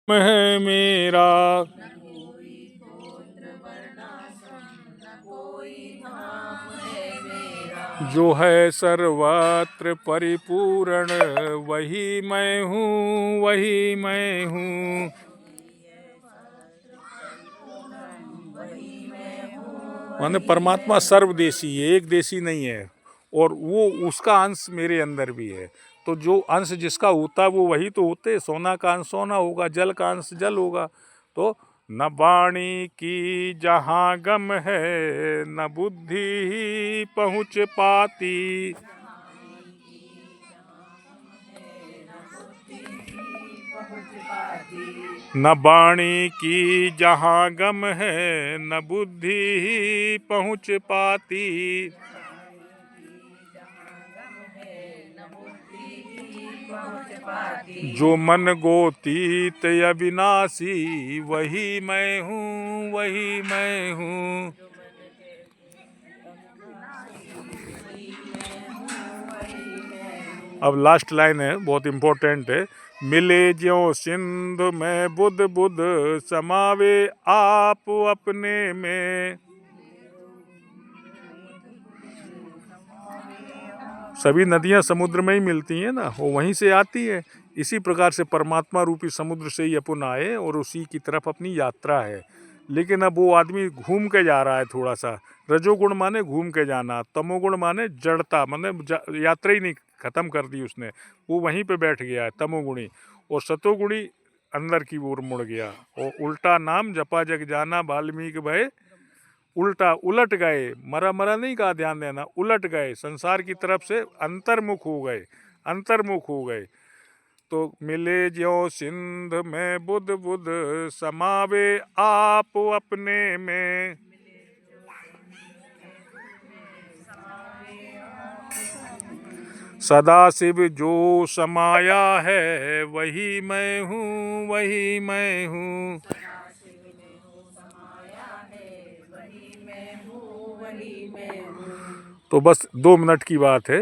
है मेरा। जो है सर्वत्र परिपूर्ण, वही मैं हूँ, वही मैं हूँ। माने परमात्मा सर्वदेशी है, एक देशी नहीं है, और वो उसका अंश मेरे अंदर भी है। तो जो अंश जिसका होता है वो वही तो होते। सोना का अंश सोना होगा, जल का अंश जल होगा। तो न वाणी की जहाँ गम है, न बुद्धि ही पहुँच पाती। न वाणी की जहाँ गम है, न बुद्धि ही पहुँच पाती। जो मन गोतीत अविनाशी, वही मैं हूँ, वही मैं हूँ। अब लास्ट लाइन है, बहुत इंपॉर्टेंट है। मिले ज्यों सिंधु में बुध बुध, समावे आप अपने में। सभी नदियां समुद्र में ही मिलती हैं ना, वो वहीं से आती है। इसी प्रकार से परमात्मा रूपी समुद्र से ही अपन आए और उसी की तरफ अपनी यात्रा है। लेकिन अब वो आदमी घूम के जा रहा है थोड़ा सा। रजोगुण माने घूम के जाना, तमोगुण माने जड़ता, माने यात्रा ही नहीं खत्म कर दी उसने, वो वहीं पे बैठ गया है तमोगुणी। और सतोगुणी अंदर की ओर मुड़ गया। और उल्टा नाम जपा जग जाना, वाल्मीकि भय उल्टा, उलट गए। मरा मरा नहीं कहा, ध्यान देना, उलट गए, संसार की तरफ से अंतर्मुख हो गए, अंतर्मुख हो गए। तो मिले ज्यों सिंध में बुध बुध, समावे आप अपने में। सदा शिव जो समाया है, वही मैं हूँ, वही मैं हूँ। तो बस 2 मिनट की बात है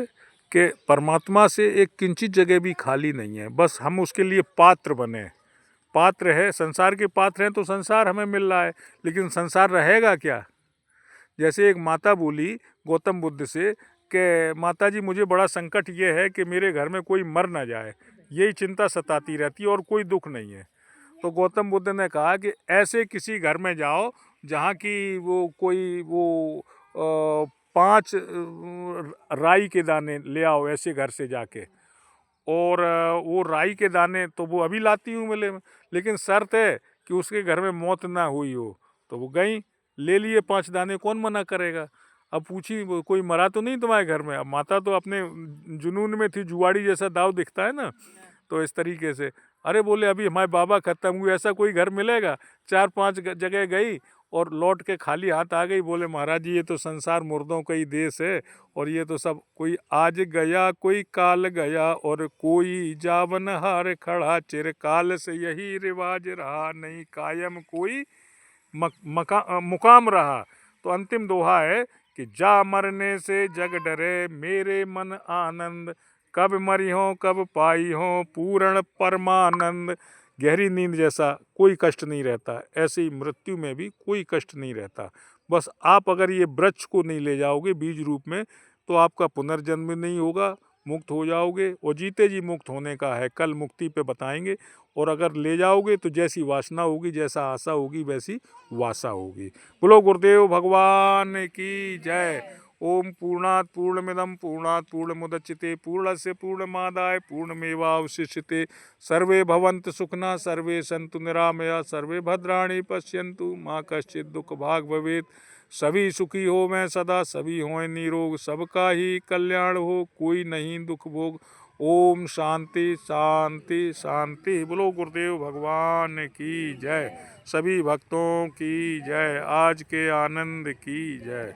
कि परमात्मा से एक किंचित जगह भी खाली नहीं है। बस हम उसके लिए पात्र बने। पात्र है, संसार के पात्र हैं तो संसार हमें मिल रहा है, लेकिन संसार रहेगा क्या? जैसे एक माता बोली गौतम बुद्ध से कि माता जी, मुझे बड़ा संकट ये है कि मेरे घर में कोई मर ना जाए, यही चिंता सताती रहती है और कोई दुख नहीं है। तो गौतम बुद्ध ने कहा कि ऐसे किसी घर में जाओ जहाँ की वो कोई वो 5 राई के दाने ले आओ ऐसे घर से जाके। और वो राई के दाने तो वो अभी लाती हूँ मिले में, लेकिन शर्त है कि उसके घर में मौत ना हुई हो। तो वो गई, ले लिए 5 दाने, कौन मना करेगा। अब पूछी, कोई मरा तो नहीं तुम्हारे घर में? अब माता तो अपने जुनून में थी, जुआड़ी जैसा दाव दिखता है ना, तो इस तरीके से अरे बोले अभी हमारे बाबा खत्म हुए, ऐसा कोई घर मिलेगा? 4-5 जगह गई और लौट के खाली हाथ आ गई। बोले महाराज जी, ये तो संसार मुर्दों का ही देश है, और ये तो सब कोई आज गया, कोई काल गया, और कोई जावन हार खड़ा, चिरकाल से यही रिवाज रहा, नहीं कायम कोई मुकाम रहा। तो अंतिम दोहा है कि जा मरने से जग डरे, मेरे मन आनंद, कब मरी हो कब पाई हो पूर्ण परमानंद। गहरी नींद जैसा कोई कष्ट नहीं रहता, ऐसे ही मृत्यु में भी कोई कष्ट नहीं रहता। बस आप अगर ये वृक्ष को नहीं ले जाओगे बीज रूप में, तो आपका पुनर्जन्म नहीं होगा, मुक्त हो जाओगे। और जीते जी मुक्त होने का है, कल मुक्ति पे बताएंगे। और अगर ले जाओगे तो जैसी वासना होगी, जैसा आशा होगी, वैसी वासा होगी। बोलो गुरुदेव भगवान की जय। ओम पूर्णात पूर्णमिदं पूर्णात पूर्णमुदच्यते पूर्णस्य पूर्णमादाय पूर्णमेवावशिष्यते। सर्वे भवन्तु सुखिनः, सर्वे सन्तु निरामया, सर्वे भद्राणि पश्यन्तु मा कश्चित् दुःख भाग् भवेत्। सभी सुखी हो मैं सदा, सभी हों निरोग, सबका ही कल्याण हो, कोई नहीं दुख भोग। ओम शांति शांति शांति। बोलो गुरुदेव भगवान की जय। सभी भक्तों की जय। आज के आनंद की जय।